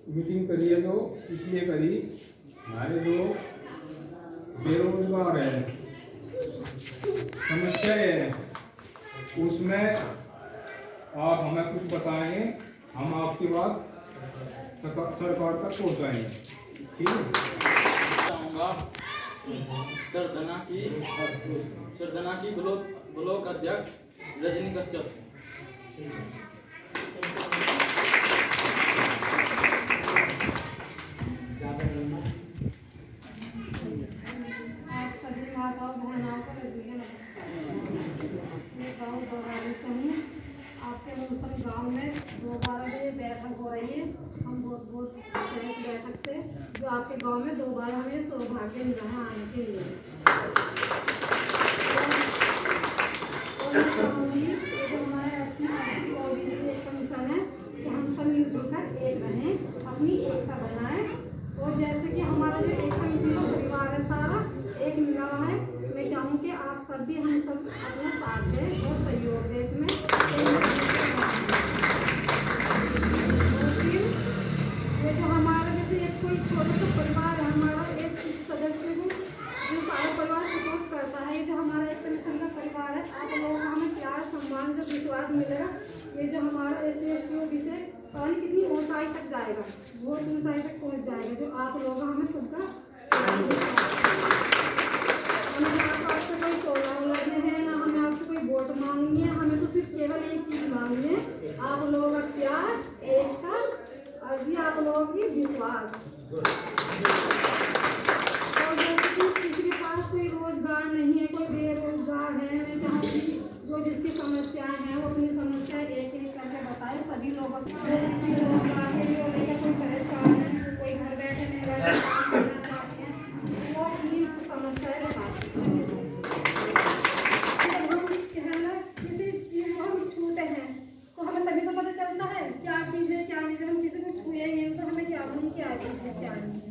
Meeting करी है तो इसलिए करी, हमारे जो बेरोजगार है, समस्या है, उसमें आप हमें कुछ बताएंगे, हम आपकी बात सरकार तक पहुंचाएंगे। ठीक है। चाहूँगा सरदना की ब्लॉक अध्यक्ष रजनी कश्यप। आप सभी माताओं बहनों को मैं गाँव दोबारा से हूँ। आपके मौसम गांव में दोबारा ये बैठक हो रही है। हम बहुत इस बैठक से जो आपके गांव में दोबारा हमें सौभाग्य मिला है आने के लिए। और मैं चाहूँगी कि जो हमारे SC OBC एक कमीशन है कि हम सब मिलजुल कर एक रहें, अपनी एकता बनाएं। और जैसे कि हमारा जो एक कमीशन का परिवार है सारा एक मिला हुआ है, मैं चाहूँ कि आप सब भी हम सब अपना साथ दें और सहयोग दें इसमें। ये जो हमारा जैसे एक कोई छोटा सा परिवार है, हमारा एक सदस्य को जो सारा परिवार सपोर्ट करता है, ये जो हमारा एक कमीशन का परिवार है, आप लोगों का हमें प्यार सम्मान जो विश्वास मिलेगा, ये जो हमारा SC ST OBC से पता नहीं कितनी ऊंचाई तक जाएगा, बहुत ऊंचाई तक पहुँच जाएगा, जो आप लोग हमें सबका आपसे कोई चोला लड़ने हैं ना, हमें आपसे कोई वोट मांगनी है, हमें तो सिर्फ केवल एक चीज मांगनी है, आप लोगों का प्यार, एकता और जी आप लोगों की विश्वास। और जैसे कि किसी के पास कोई रोजगार नहीं है, कोई बेरोजगार है, मैं चाहूँगी जो जिसकी समस्याएं हैं वो अपनी समस्या एक एक करके बताए सभी लोगों से। किसी रोजगार के लिए लेकर कोई परेशान है, कोई घर बैठे नहीं बैठे चाहते हैं, वो अपनी समस्याएं बता सकते हैं। जब हम किसी चीज को हम छूते हैं तो हमें तभी तो पता चलता है क्या चीज़ है क्या नहीं है। हम किसी को छुएंगे तो हमें क्या मालूम क्या चीज़ है क्या नहीं है।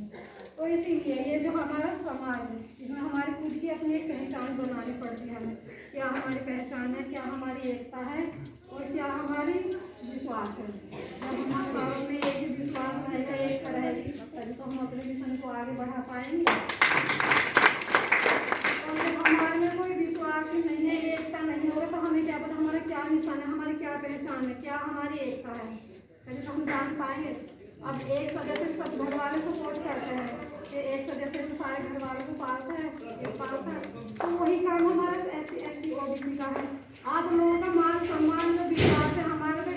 तो इसीलिए ये जो हमारा समाज है इसमें हमारी खुद की अपनी एक पहचान बनानी पड़ती है। हमें क्या हमारी पहचान है, क्या हमारी एकता है और क्या हमारी विश्वास है। जब हमारे सारों में एक ही विश्वास रहेगा, एक रहेगी, तभी तो हम अपने मिशन को आगे बढ़ा पाएंगे। और जब हमारे में कोई विश्वास ही नहीं है, एकता नहीं होगा तो हमें क्या पता हमारा क्या मिशन है, हमारी क्या पहचान है, क्या हमारी एकता है, तभी तो हम जान पाएंगे। अब एक सदस्य सब घर वाले सपोर्ट करते हैं कि एक सदस्य तो सारे घर वालों को पालता है, तो वही काम हमारा SC ST OBC का है। आप लोगों का मान सम्मान जो विश्वास है हमारे पे,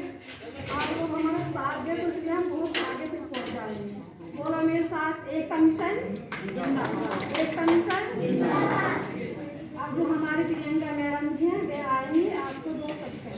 आप लोग हमारा साथ दें तो इसलिए हम बहुत आगे तक पहुँच जाएंगे। बोलो मेरे साथ, एक कमीशन जिंदाबाद, एक कमीशन जिंदाबाद। अब जो हमारे प्रियंका मैडम जी हैं वे आएंगी, आपको दो सकते हैं।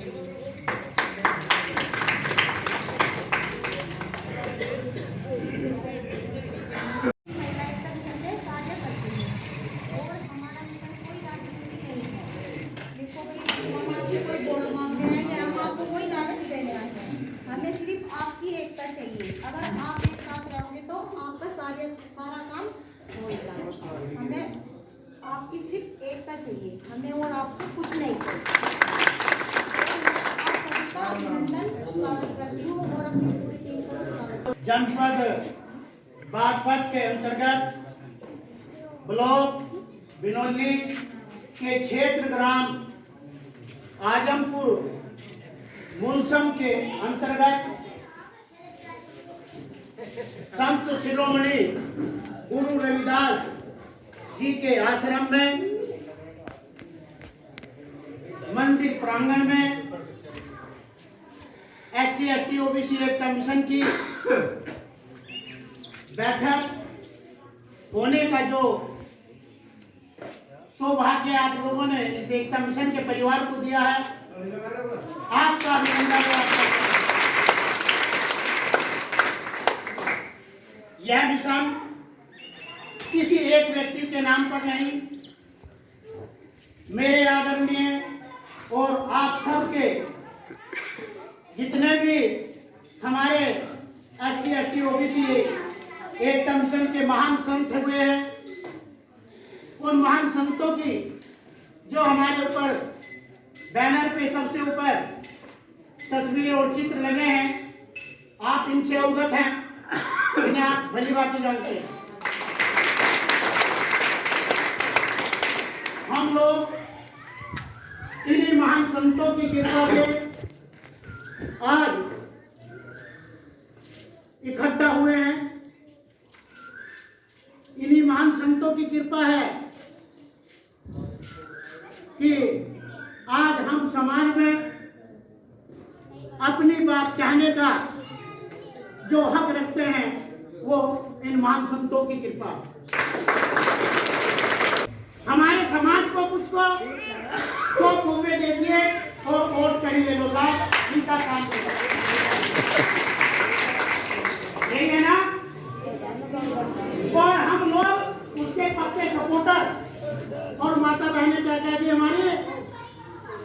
हमें सिर्फ आपकी एकता चाहिए। अगर आप एक साथ रहोगे तो आपका सारा काम होगा। हमें आपकी सिर्फ एकता चाहिए, हमें और आपको कुछ नहीं चाहिए। आप सभी का अभिनंदन स्वागत करती हूँ और अपनी पूरी टीम को स्वागत। जनपद बागपत के अंतर्गत ब्लॉक बिनौली के क्षेत्र ग्राम आजमपुर मुनसम के अंतर्गत संत शिरोमणि गुरु रविदास जी के आश्रम में मंदिर प्रांगण में SC ST OBC एक कमीशन की बैठक होने का जो सौभाग्य आप लोगों ने इस एक कमीशन के परिवार को दिया है, आपका अभिनंदन। यह मिशन किसी एक व्यक्ति के नाम पर नहीं, मेरे आदरणीय और आप सबके जितने भी हमारे SC ST OBC एक कमीशन के महान संत हुए हैं, उन महान संतों की जो हमारे ऊपर बैनर पे सबसे ऊपर तस्वीर और चित्र लगे हैं, आप इनसे अवगत हैं। इन्हें आप भली बात जानते हैं। हम लोग इन्हीं महान संतों की कृपा से आज इकट्ठा हुए हैं। इन्हीं महान संतों की कृपा है कि आज हम समाज में अपनी बात कहने का जो हक रखते हैं वो इन महान संतों की कृपा। हमारे समाज को कुछ को कुएं दे दिए और वोट कहीं ले लो साहब, इनका काम करो, यही है ना। और हम लोग उसके पक्के सपोर्टर और माता बहनें क्या कहती है हमारी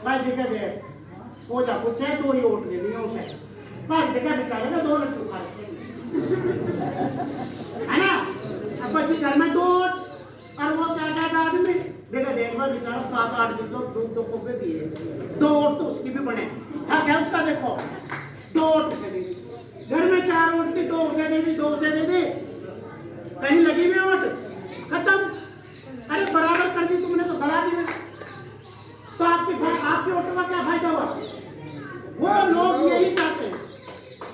भाई दिक्कत है हो जा कुछ है तो ही वोट दे दिया उसे भाई देखा बेचारे ना 2 लट्टू खा है ना। अब बच्ची घर में 2 और वो क्या कहता आदमी देखा देख भाई बेचारा 7-8 किलो दूध 2 कोपे दिए 2 वोट तो उसकी भी बने था क्या उसका देखो 2 वोट से दे दी घर में 4 वोट की 2 उसे दे दी 2 उसे दे दी कहीं लगी में वोट खत्म। अरे बराबर कर दी तुमने तो बढ़ा दी तो आपके वोटों का क्या फायदा हुआ। वो लोग यही चाहते हैं,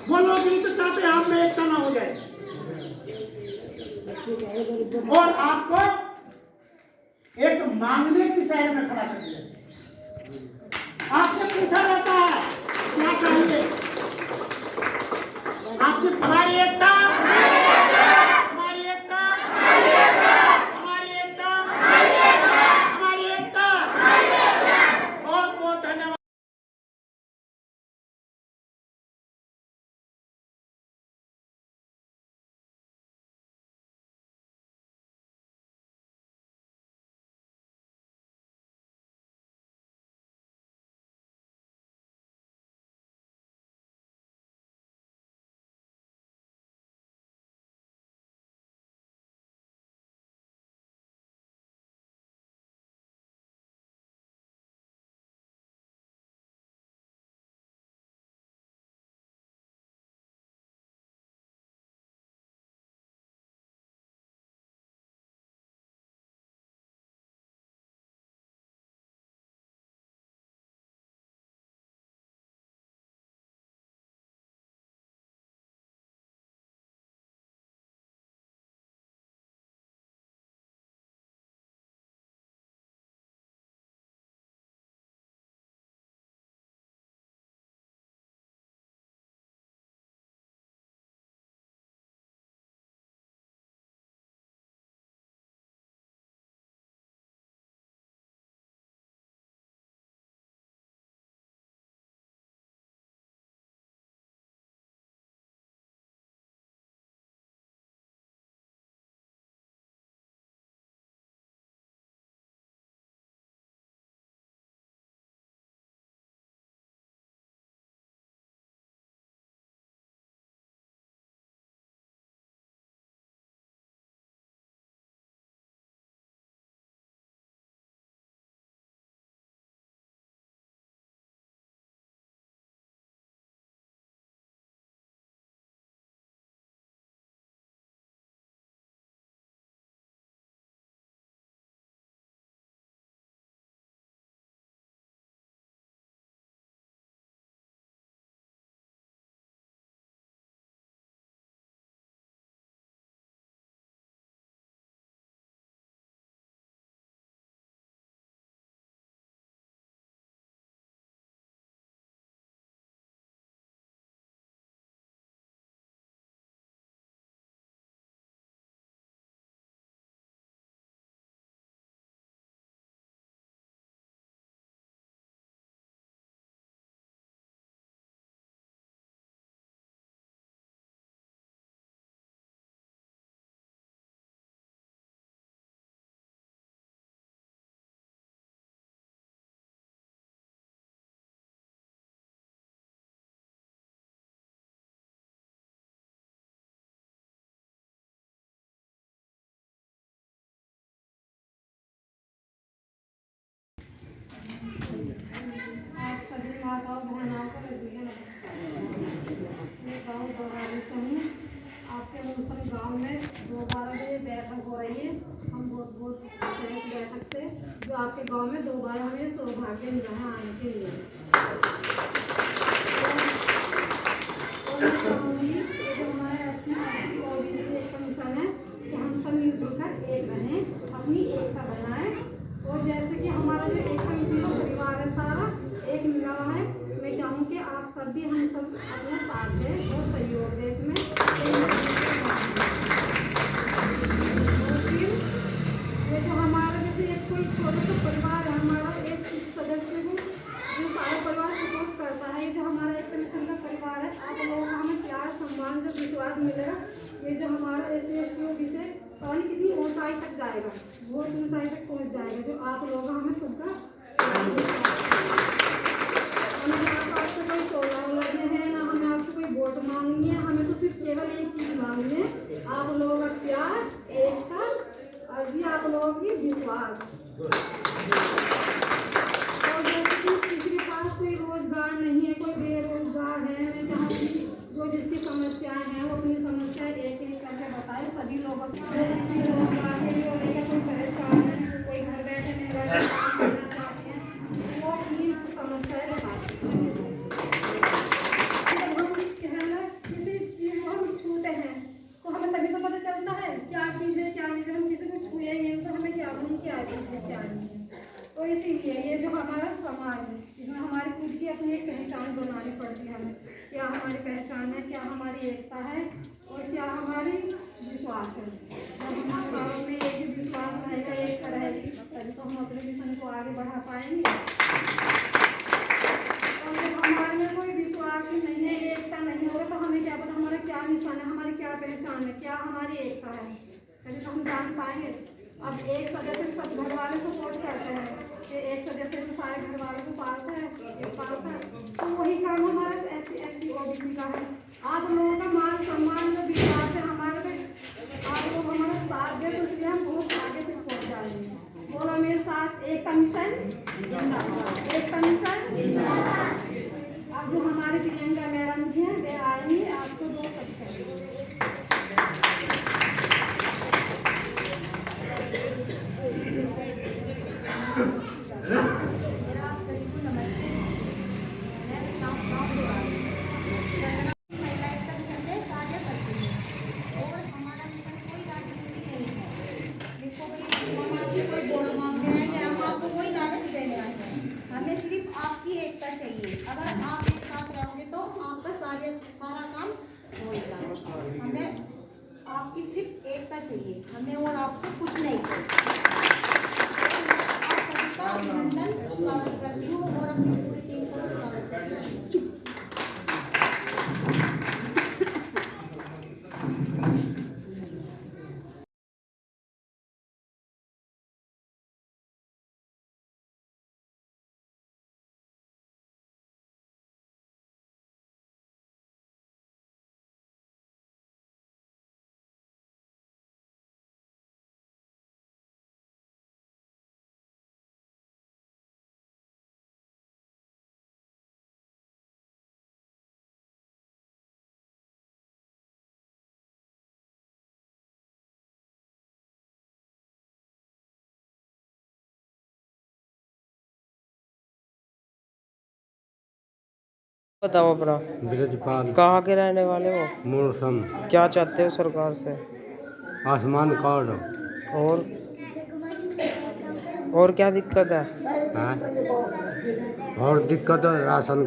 वो लोग यही तो चाहते हैं आप में एकता ना हो जाए। और आपको एक मांगने की साइड में खड़ा कर दिया। आपसे पूछा जाता है क्या चाहिए, आपसे हमारी एकता हमारी एकता हमारी एकता हमारी एकता। बहुत बहुत धन्यवाद। आप सभी माताओं बहनों को रजिया नमस्कार। मैं गाँव दौरानी से हूँ। आपके मुसलमान गांव में 12 बजे बैठक हो रही है। हम बहुत बहुत इस बैठक से जो आपके गांव में दोबारा हमें सौभाग्य मिला है आने के लिए। और मैं चाहूँगी कि जो हमारे SC OBC एक कमीशन है कि हम सब मिलजुल कर एक रहें, अपनी एकता बनाएं। और जैसे कि हमारा जो एक कमीशन का परिवार है सारा एक मिला हुआ है, मैं चाहूँ कि आप सब भी हम सब अपना साथ दें और सहयोग दें इसमें। और फिर ये जो हमारा जैसे एक कोई छोटा सा परिवार है, हमारा एक सदस्य को जो सारा परिवार सपोर्ट करता है, ये जो हमारा एक कमीशन का परिवार है, आप लोगों को हमें प्यार सम्मान जो विश्वास मिलेगा, ये जो हमारा SC ST OBC से पता नहीं कितनी ऊंचाई तक जाएगा, बहुत ऊंचाई तक पहुंच जाएगा, जो आप लोग हमें सबका हमें आपसे कोई चोला लड़ने है ना, हमें आपसे कोई वोट मांगनी है, हमें तो सिर्फ केवल एक चीज मांगनी है, आप लोगों का प्यार, एकता और जी आप लोगों की विश्वास। और जैसे कि किसी के पास कोई रोजगार नहीं है, कोई बेरोजगार है, मैं चाहूँगी जो जिसकी समस्याएं हैं वो अपनी समस्याएं एक एक करके बताए सभी लोगों से। जो किसी रोजगार के लिए लेकर कोई परेशान है, कोई घर बैठे नहीं बैठे काम करना चाहते हैं, वो अपनी समस्याएं बता सकते हैं। जब हम किसी चीज़ को हम छूते हैं तो हमें तभी तो पता चलता है क्या चीज़ है क्या नहीं है। हम किसी को छुएंगे तो हमें क्या मालूम क्या चीज़ है क्या नहीं है। तो इसीलिए ये जो हमारा समाज है इसमें हमारी खुद की अपनी एक पहचान बनानी पड़ती है। हमें क्या हमारी पहचान है, क्या हमारी एकता है और क्या हमारी विश्वास है। जब हमारे सारों में एक ही विश्वास रहेगा, एकता रहेगी, तभी तो हम अपने मिशन को आगे बढ़ा पाएंगे। और जब हमारे में कोई विश्वास ही नहीं है, एकता नहीं होगा तो हमें क्या पता हमारा क्या मिशन है, हमारी क्या पहचान है, क्या हमारी एकता है, तभी तो हम जान पाएंगे। अब एक सदस्य सब घर वाले सपोर्ट करते हैं कि एक सदस्य तो सारे घर वालों को पालता है, एक पालता है, तो वही काम हमारा SC ST OBC का है। आप लोगों का मान सम्मान जो विश्वास है हमारे पे, आप लोग हमारा साथ दें तो इसलिए हम बहुत आगे तक पहुँच जाएंगे। बोलो मेरे साथ, एक कमीशन जिंदाबाद, एक कमीशन जिंदाबाद। अब जो हमारे प्रियंका मैडम जी हैं वे आएंगी, आपको दो शब्द कहेंगे। मेरा आप सभी को नमस्ते। मैं गाँव निवासी महिला एकता मिशन में कार्य करती हूँ और हमारा मिशन कोई राजनीति नहीं है। जिसको हम आपसे कोई वोट मांग रहे हैं या हम आपको कोई लालच देने आए हैं, हमें सिर्फ आपकी एकता चाहिए। अगर आप एक साथ रहोगे तो आपका सारा काम होगा। हमें आपकी सिर्फ एकता चाहिए, हमें और आपसे कुछ नहीं चाहिए। आप सभी का अभिनंदन स्वागत करती हूँ और अपनी पूरी टीम को स्वागत करती हूँ। बताओ अपना। ब्रजपाल कहाँ के रहने वाले हो? मौसम क्या चाहते हो सरकार से? आयुष्मान कार्ड और और क्या दिक्कत है? है और दिक्कत है राशन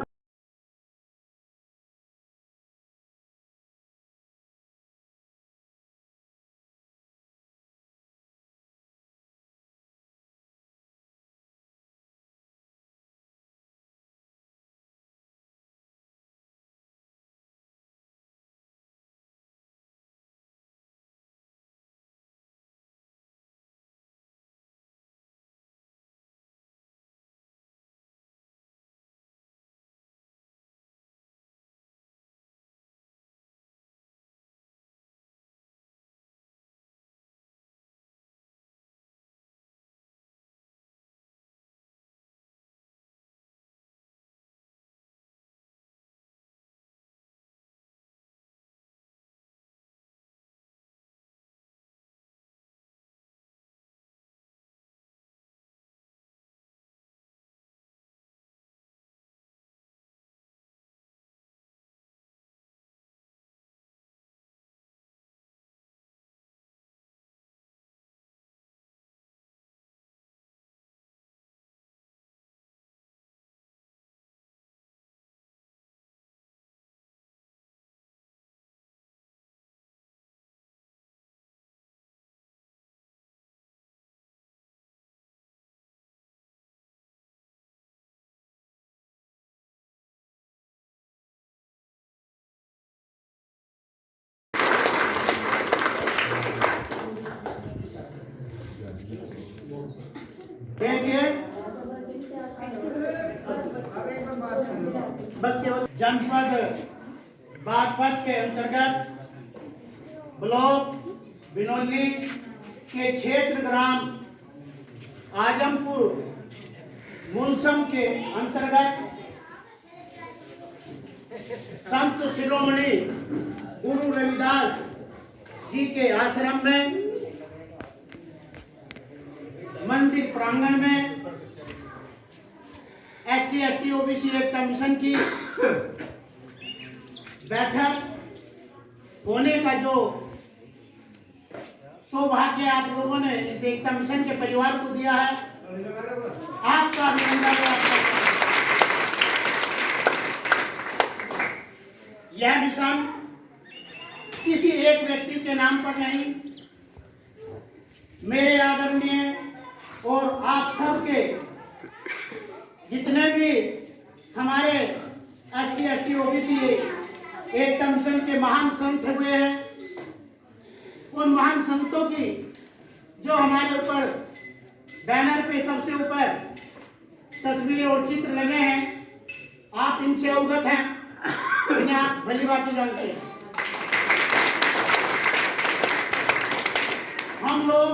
जनपद बागपत के अंतर्गत ब्लॉक बिनौली के क्षेत्र ग्राम आजमपुर मुनसम के अंतर्गत संत शिरोमणि गुरु रविदास जी के आश्रम में मंदिर प्रांगण में SC ST OBC एकता मिशन की बैठक होने का जो सौभाग्य आप लोगों ने इस एकता मिशन के परिवार को दिया है, आपका अभिनंदन है। यह मिशन किसी एक व्यक्ति के नाम पर नहीं, मेरे आदरणीय और आप सबके जितने भी हमारे SC ST OBC एकता मिशन के महान संत हुए हैं, उन महान संतों की जो हमारे ऊपर बैनर पे सबसे ऊपर तस्वीर और चित्र लगे हैं, आप इनसे अवगत हैं, इन्हें आप भली बात जानते हैं। हम लोग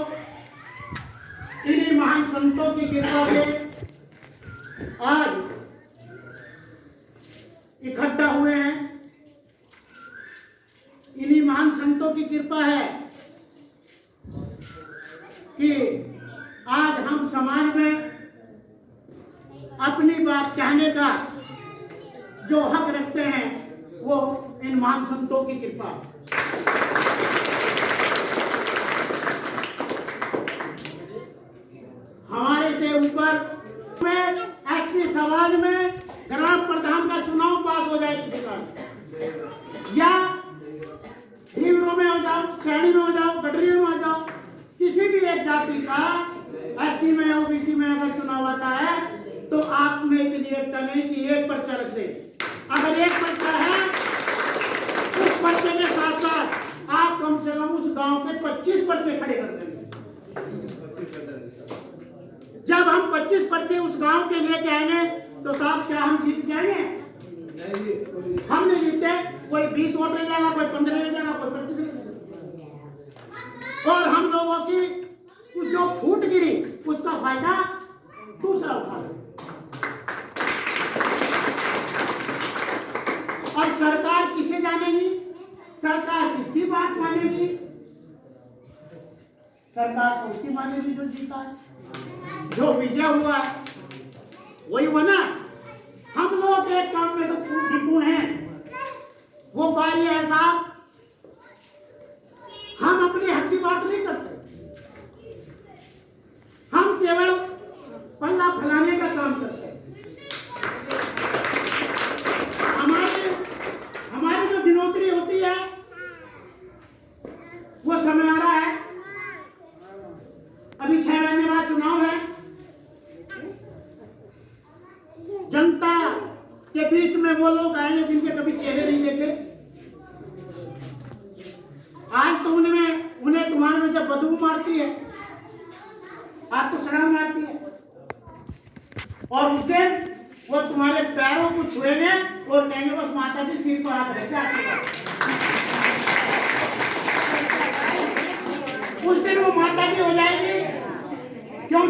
इन्हीं महान संतों की कृपा से आज इकट्ठा हुए हैं। इन्हीं महान संतों की कृपा है कि आज हम समाज में अपनी बात कहने का जो हक रखते हैं, वो इन महान संतों की कृपा है। हमारे से ऊपर में ऐसे समाज में ग्राम प्रधान का चुनाव पास हो जाए किसी का, या धीवरों में हो जाओ, सैनी में हो जाओ, गडरियों में हो जाओ, किसी भी एक जाति का SC में OBC में अगर चुनाव आता है तो आप में इतनी एकता नहीं कि एक पर्चा रख दे। अगर एक पर्चा है, उस पर्चे के साथ साथ आप कम से कम उस गांव के 25 पर्चे खड़े कर देंगे। जब हम 25 पर्चे उस गांव के लेके आएंगे तो साहब क्या हम जीत जाएंगे? हम नहीं जीतते। कोई 20 वोट ले जाएगा, कोई 15 ले जाएगा, कोई 25 ले जाएगा। और हम लोगों की जो फूट गिरी उसका फायदा दूसरा उठा ले। और सरकार किसे जानेगी? सरकार किसकी बात मानेगी? सरकार तो उसकी मानेगी जो जीता है, जो विजय हुआ है वही हुआ ना। हम लोग एक काम में तो निपुण हैं, वो बारी है साहब, हम अपनी हक की बात नहीं करते, हम केवल पल्ला फैलाने का काम करते हैं। हमारी जो गिनौती होती है वो समय आ रहा है, अभी 6 महीने बाद चुनाव है। जनता के बीच में वो लोग आएंगे जिनके कभी चेहरे नहीं देखे। आज तो उन्हें तुम्हारे में जब बदबू मारती है, आपको शर्म आती है, और उस दिन वो तुम्हारे पैरों को छुएंगे और कहेंगे बस माता जी सिर पर हाथ रखे आशीर्वाद। उस दिन वो माता जी हो जाएगी। क्यों?